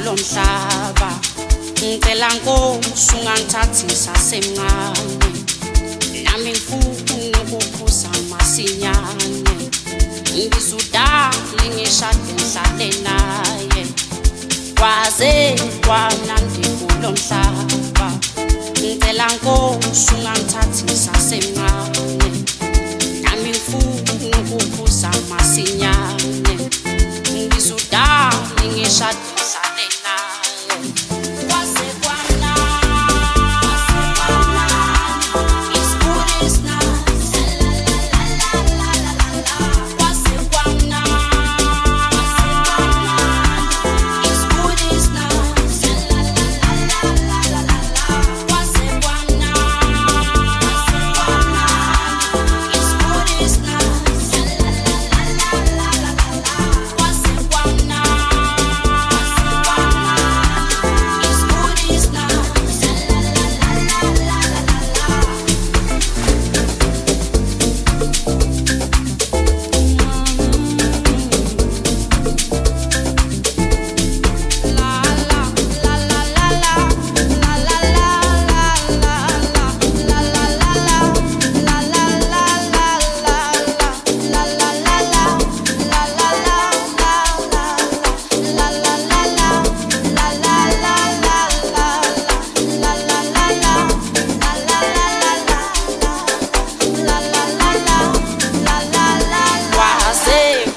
kulomhlaba ngicela Nkosi ungangithathi sasemncane nami ngifuna ukuphuza masinyane ngizudala ngishade ngihlale naye kwaze kwamnandi kulomhlaba ngicela Nkosi ungangithathi sasemncane nami ngifuna ukuphuza masinyane ngizudala ngishade ngihlale naye kwaze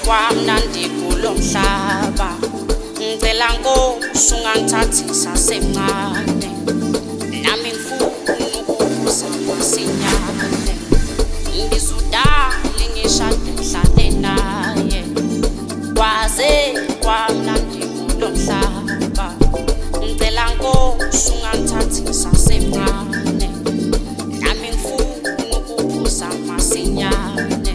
kwamnandi kulomhlaba ngicela Nkosi ungangithathi sasemncane nami ngifuna ukuphuza masinyane ngizudala ngishade ngihlale naye kwaze kwamnandi kulomhlaba ngicela Nkosi ungangithathi sasemncane nami ngifuna ukuphuza masinyane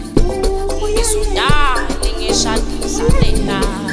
ngizudala ngishade ngihlale naye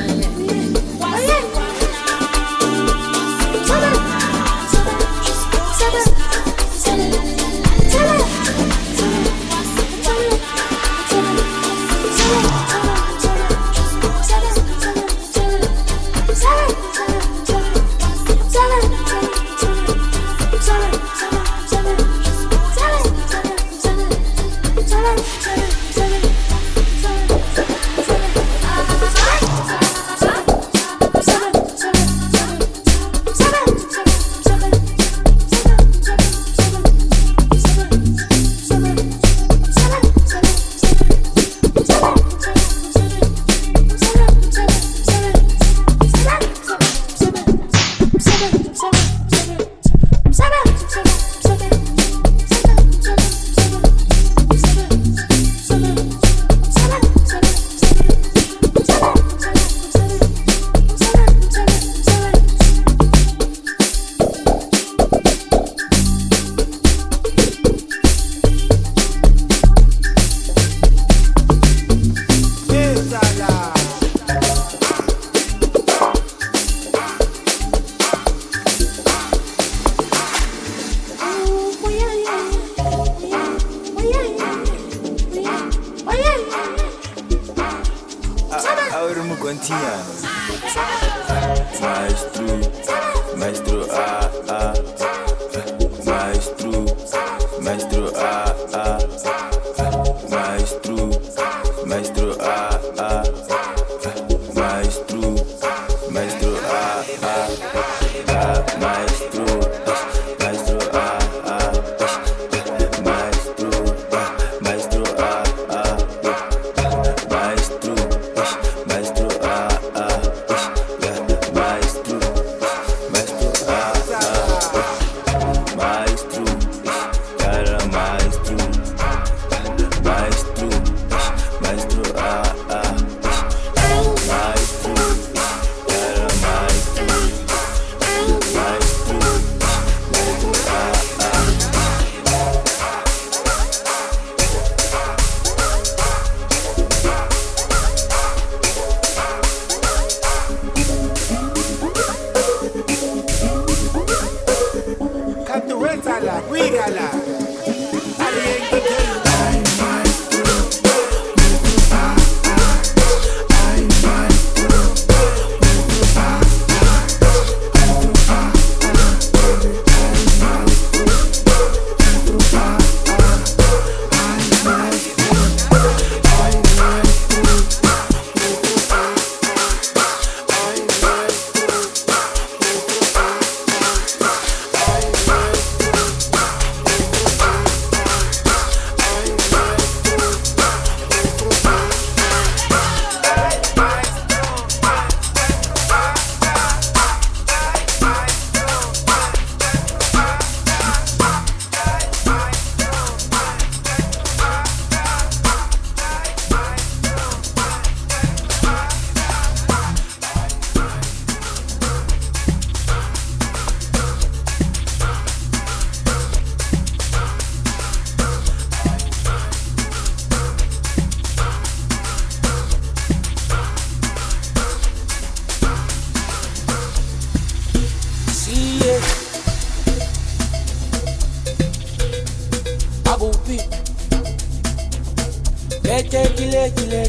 Tekile,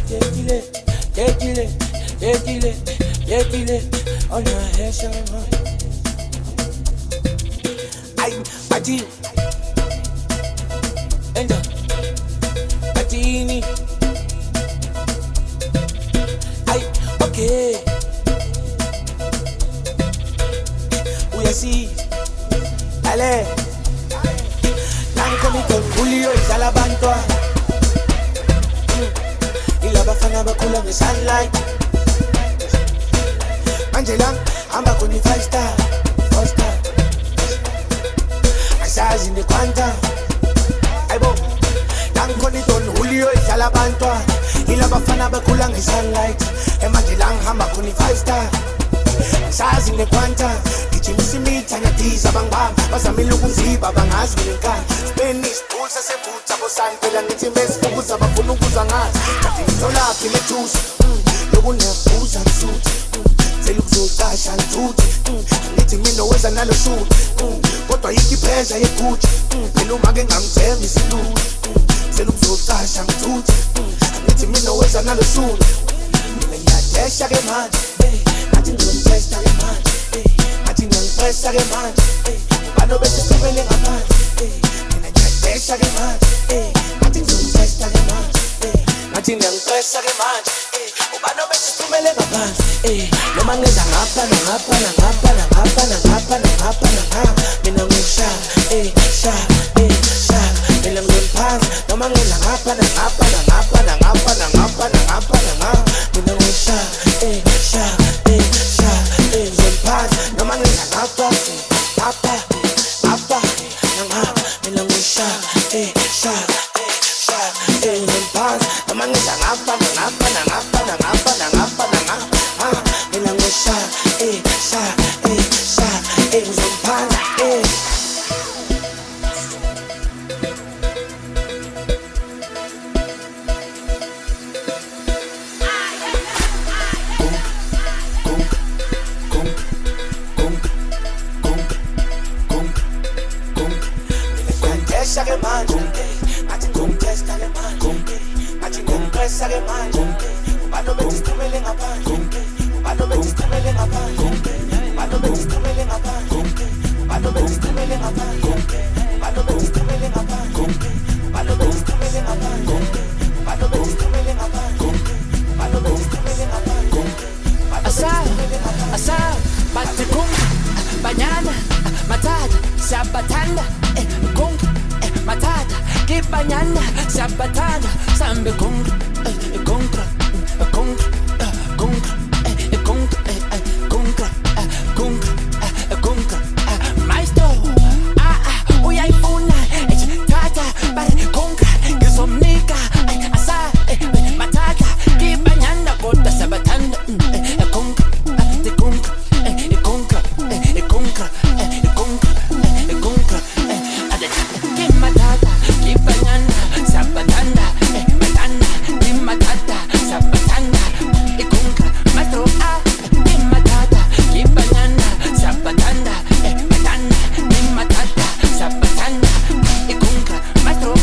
on your head, Shalom. Ay, Pati, Enda, Patini. Ay, okay. We are see, Ale, Lanko Mito, Julio, Salabanto. Ilabafana bakula the sunlight. Angelang, I'm back on the 5-star, 4-star. I size in the quanta. I bo. Lanko ni Don Julio is Alabanto. Ilabafana bakulang the sunlight. Angelang, I'm back on the 5-star. I size in the quanta. Kichimisi mi tanya tiza bang bang. Basamilu kuziba bang azminka. Spanish pulsa se puta bosan. Pelang itimes kubuza bafunu kuzangat. Katitola kile juice. Logo ne puza suit. Selukuzosasha nthuthi ngithi mina wenza nalo shoot kodwa yikho ipressure yegutsha phela uma ke ngamthembi isilulu selukuzosasha nthuthi ngithi mina wenza nalo shoot mina ngiyadesha ke manje ngathi ngizotesta ke manje ngathi ngiyapressa ke manje bano bese sibele ngaphansi mina ngiyadesha ke manje ngathi ngizotesta ke manje ngathi ngiyapressa ke manje ubano bese sibele ngaphansi noma ngeza ngapha nangapha nangapha nangapha nangapha nangapha nangapha mina ngisha sha sha mina ngiphansi noma ngeza ngapha nangapha nangapha nangapha nangapha nangapha nangapha mina ngisha sha sha ngiphansi noma ngeza ngapha ngapha ngapha nangapha mina ngisha sha sha ngiphansi noma ngeza ngapha nangapha nangapha nangapha nangapha nangapha sha, Zompana, Contesta que manje, ati contesta que manje, ati compresa que manje, bano betis tumele ngapanje. Bano betis tumele ngaphandle. Bano betis tumele ngaphandle. Bano betis tumele ngaphandle. Bano betis tumele ngaphandle. Bano betis tumele ngaphandle. Bano betis tumele ngaphandle. Bano betis tumele ngaphandle. Asa, batikung, banyana, matata, sabatanda, kung, matata, kibanyana, sabatana, sambe kung, kongra, kongra, kongra. Maestro, uyayifuna tata bari konka ngizomnika asa matata kibanyana kodwa sabathanda konka konka konka konka konka konka ade kimatata kibanyana sabathanda matanda kimatata sabathanda konka maestro kimatata kibanyana sabathanda matanda kimatata sabathanda konka maestro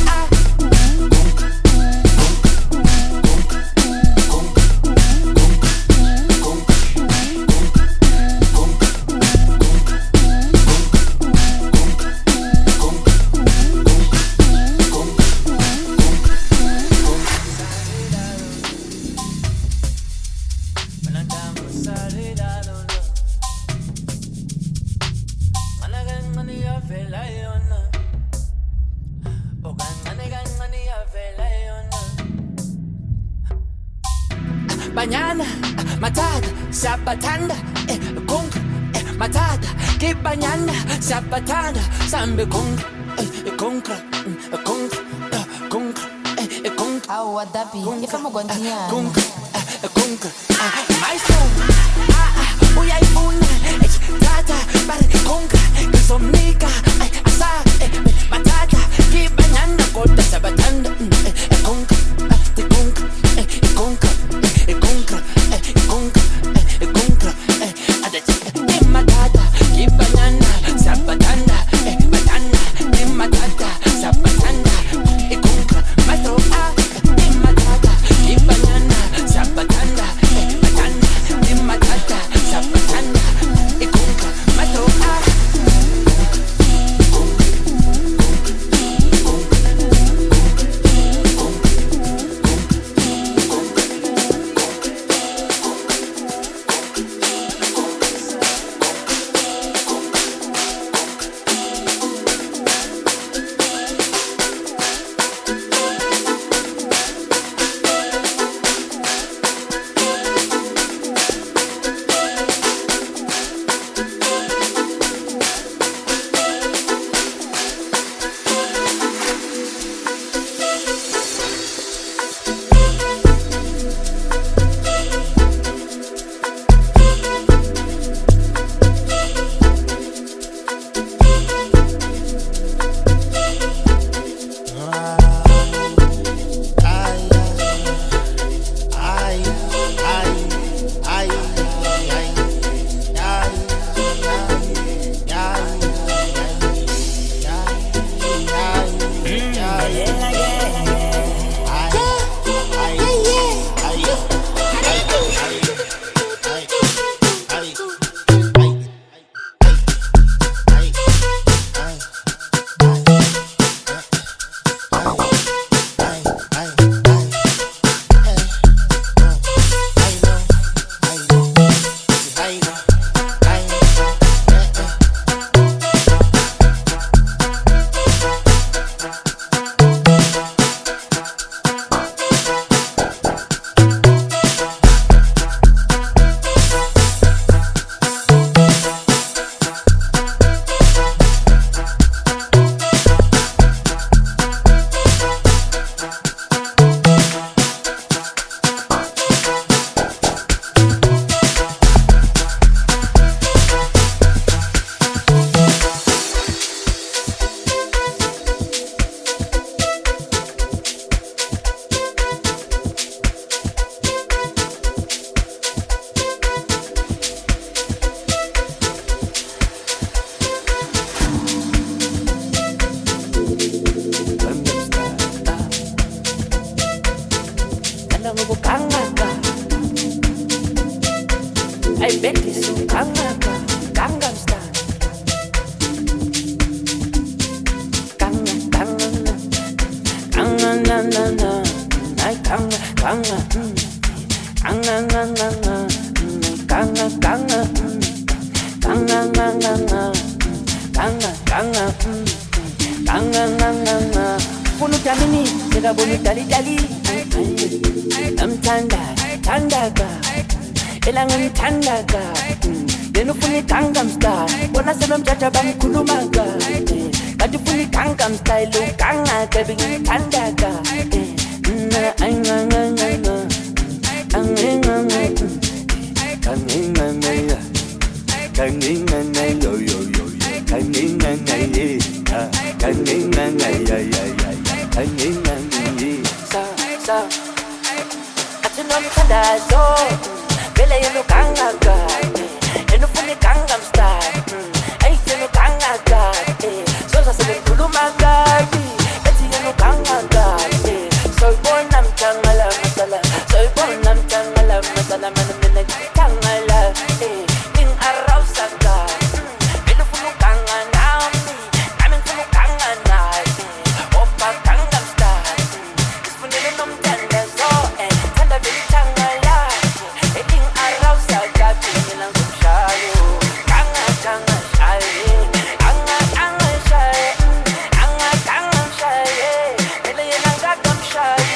banyana matata sabathanda konka matata kibanyana sabathanda sambe konka konka konka konka konka au wadapi ifama kwantinyana konka maestro uyayifuna tata bari konka ngizomnika asa matata kibanyana kodwa sabathanda konka konka konka konka konka konka adachi matata kibanyana sabathanda matanda matata sabathanda konka maestro matata Gangnam Style. Funu tamini, sega bonu dali dali. Tandaga, elangan tandaga. Denu funi Gangnam Style, bona sebem jaja bam kulumaga. Kati funi Gangnam Style, lu ganga baby tandaga. Soy bonam changala masala, soy bonam changala masala, mana mina changala, ning araw saga, belu funu kanga nami, namin funu kanga nai, opa Gangnam Style, ispunilo nom tanda so, tanda belu changala, ning araw saga, pinilang kumshayo, kanga kanga shaye, anga anga shaye, anga kanga shaye, belu yelang gagam shaye.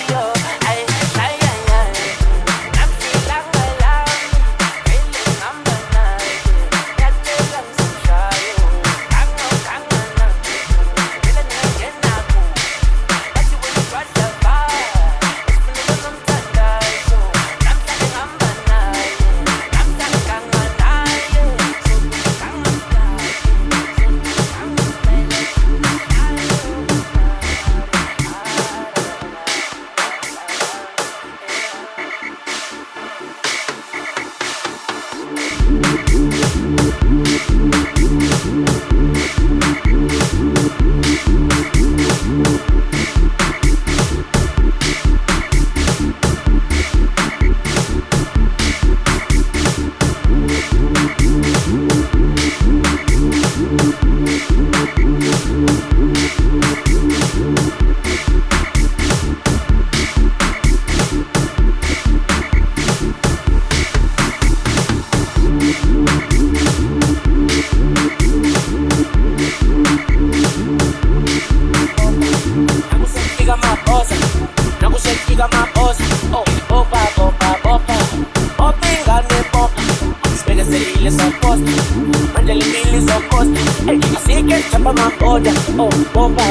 Bomba